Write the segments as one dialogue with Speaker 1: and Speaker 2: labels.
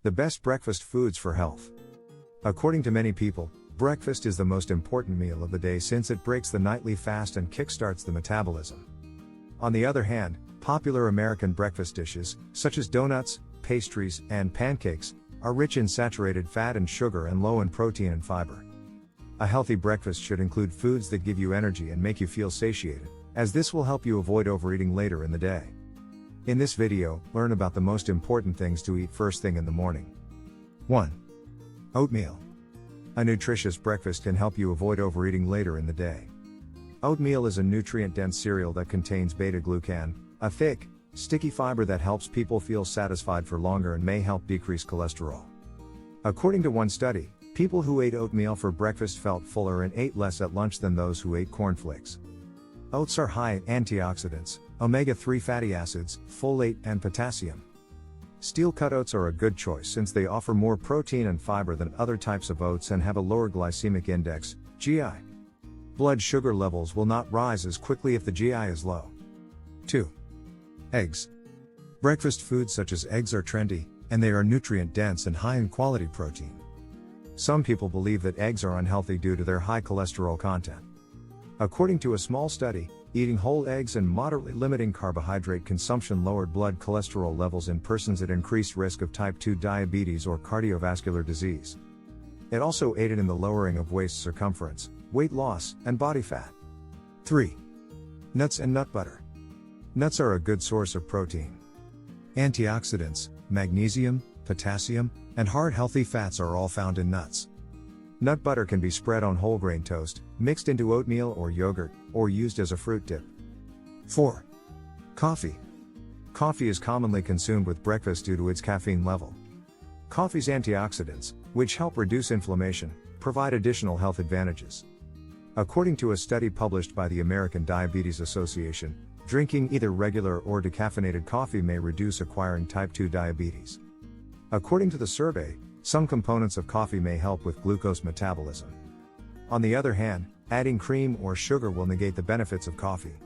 Speaker 1: The best breakfast foods for health. According to many people, breakfast is the most important meal of the day since it breaks the nightly fast and kickstarts the metabolism. On the other hand, popular American breakfast dishes, such as donuts, pastries, and pancakes, are rich in saturated fat and sugar and low in protein and fiber. A healthy breakfast should include foods that give you energy and make you feel satiated, as this will help you avoid overeating later in the day. In this video, learn about the most important things to eat first thing in the morning. 1. Oatmeal. A nutritious breakfast can help you avoid overeating later in the day. Oatmeal is a nutrient-dense cereal that contains beta-glucan, a thick, sticky fiber that helps people feel satisfied for longer and may help decrease cholesterol. According to one study, people who ate oatmeal for breakfast felt fuller and ate less at lunch than those who ate cornflakes. Oats are high in antioxidants, omega-3 fatty acids, folate, and potassium. Steel-cut oats are a good choice since they offer more protein and fiber than other types of oats and have a lower glycemic index, GI. Blood sugar levels will not rise as quickly if the GI is low. 2. Eggs. Breakfast foods such as eggs are trendy, and they are nutrient-dense and high in quality protein. Some people believe that eggs are unhealthy due to their high cholesterol content. According to a small study, eating whole eggs and moderately limiting carbohydrate consumption lowered blood cholesterol levels in persons at increased risk of type 2 diabetes or cardiovascular disease. It also aided in the lowering of waist circumference, weight loss, and body fat. 3. Nuts and nut butter. Nuts are a good source of protein. Antioxidants, magnesium, potassium, and heart-healthy fats are all found in nuts. Nut butter can be spread on whole grain toast, mixed into oatmeal or yogurt, or used as a fruit dip. 4. Coffee. Coffee is commonly consumed with breakfast due to its caffeine level. Coffee's antioxidants, which help reduce inflammation, provide additional health advantages. According to a study published by the American Diabetes Association, drinking either regular or decaffeinated coffee may reduce acquiring type 2 diabetes. According to the survey, some components of coffee may help with glucose metabolism. On the other hand, adding cream or sugar will negate the benefits of coffee.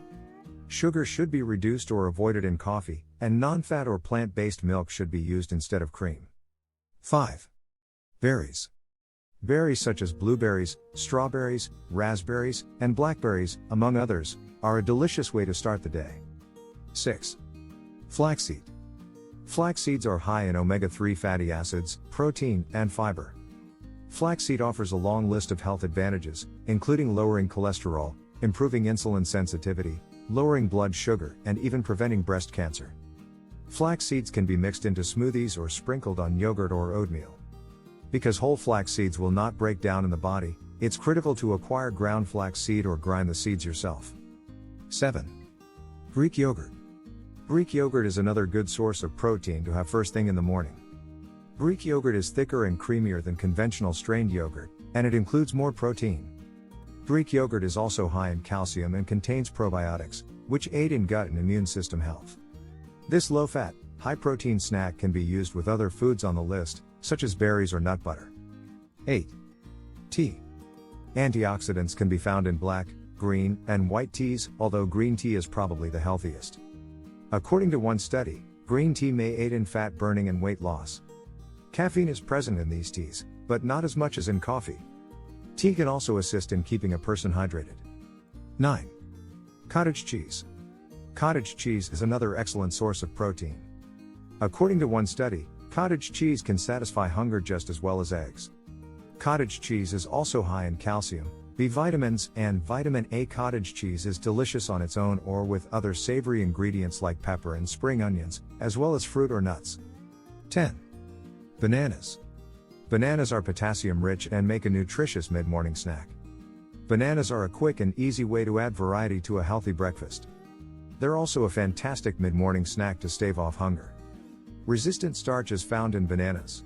Speaker 1: Sugar should be reduced or avoided in coffee, and non-fat or plant-based milk should be used instead of cream. 5. Berries. Berries such as blueberries, strawberries, raspberries, and blackberries, among others, are a delicious way to start the day. 6. Flaxseed. Flax seeds are high in omega-3 fatty acids, protein, and fiber. Flaxseed offers a long list of health advantages, including lowering cholesterol, improving insulin sensitivity, lowering blood sugar, and even preventing breast cancer. Flax seeds can be mixed into smoothies or sprinkled on yogurt or oatmeal. Because whole flax seeds will not break down in the body, it's critical to acquire ground flax seed or grind the seeds yourself. 7. Greek yogurt. Greek yogurt is another good source of protein to have first thing in the morning. Greek yogurt is thicker and creamier than conventional strained yogurt, and it includes more protein. Greek yogurt is also high in calcium and contains probiotics, which aid in gut and immune system health. This low-fat, high-protein snack can be used with other foods on the list, such as berries or nut butter. 8. Tea. Antioxidants can be found in black, green, and white teas, although green tea is probably the healthiest. According to one study, green tea may aid in fat burning and weight loss. Caffeine is present in these teas, but not as much as in coffee. Tea can also assist in keeping a person hydrated. 9. Cottage cheese. Cottage cheese is another excellent source of protein. According to one study, cottage cheese can satisfy hunger just as well as eggs. Cottage cheese is also high in calcium, B vitamins, and vitamin A. Cottage cheese is delicious on its own or with other savory ingredients like pepper and spring onions, as well as fruit or nuts. 10. Bananas. Bananas are potassium-rich and make a nutritious mid-morning snack. Bananas are a quick and easy way to add variety to a healthy breakfast. They're also a fantastic mid-morning snack to stave off hunger. Resistant starch is found in bananas.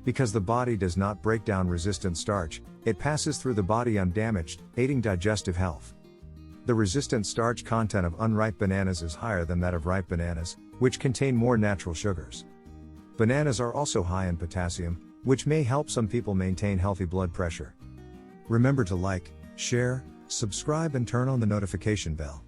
Speaker 1: Because the body does not break down resistant starch, it passes through the body undamaged, aiding digestive health. The resistant starch content of unripe bananas is higher than that of ripe bananas, which contain more natural sugars. Bananas are also high in potassium, which may help some people maintain healthy blood pressure. Remember to like, share, subscribe and turn on the notification bell.